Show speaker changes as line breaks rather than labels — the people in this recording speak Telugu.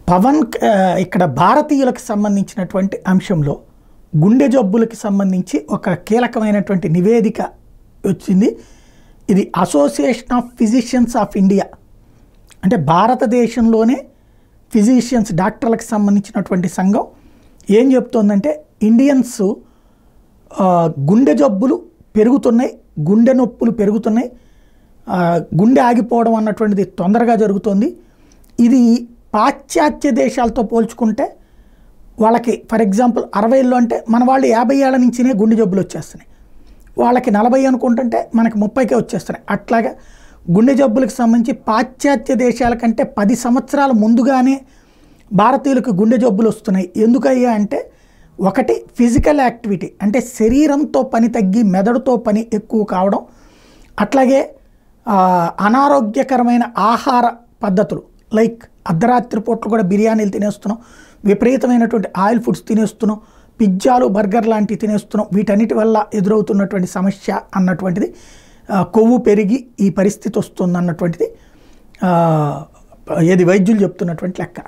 పవన్ ఇక్కడ భారతీయులకు సంబంధించినటువంటి అంశంలో గుండె జబ్బులకు సంబంధించి ఒక కీలకమైనటువంటి నివేదిక వచ్చింది. ఇది association of physicians of India, అంటే భారతదేశంలోనే ఫిజిషియన్స్ డాక్టర్లకు సంబంధించినటువంటి సంఘం ఏం చెప్తోందంటే ఇండియన్స్ గుండె జబ్బులు పెరుగుతున్నాయి, గుండె నొప్పులు పెరుగుతున్నాయి, గుండె ఆగిపోవడం అన్నటువంటిది తొందరగా జరుగుతుంది. ఇది పాశ్చాత్య దేశాలతో పోల్చుకుంటే వాళ్ళకి ఫర్ ఎగ్జాంపుల్ 60 అంటే మన వాళ్ళు 50 ఏళ్ల నుంచినే గుండె జబ్బులు వచ్చేస్తున్నాయి, వాళ్ళకి 40 అనుకుంటుంటే మనకి 30కే వచ్చేస్తున్నాయి. అట్లాగా గుండె జబ్బులకు సంబంధించి పాశ్చాత్య దేశాల కంటే 10 సంవత్సరాల ముందుగానే భారతీయులకు గుండె జబ్బులు వస్తున్నాయి. ఎందుకయ్యా అంటే ఒకటి ఫిజికల్ యాక్టివిటీ, అంటే శరీరంతో పని తగ్గి మెదడుతో పని ఎక్కువ కావడం, అట్లాగే అనారోగ్యకరమైన ఆహార పద్ధతులు లైక్ అర్ధరాత్రి పూటలు కూడా బిర్యానీలు తినేస్తున్నాం, విపరీతమైనటువంటి ఆయిల్ ఫుడ్స్ తినేస్తున్నాం, పిజ్జాలు బర్గర్ లాంటివి తినేస్తున్నాం, వీటన్నిటి వల్ల ఎదురవుతున్నటువంటి సమస్య అన్నటువంటిది, కొవ్వు పెరిగి ఈ పరిస్థితి వస్తుంది అన్నటువంటిది ఏది వైద్యులు చెప్తున్నటువంటి లెక్క.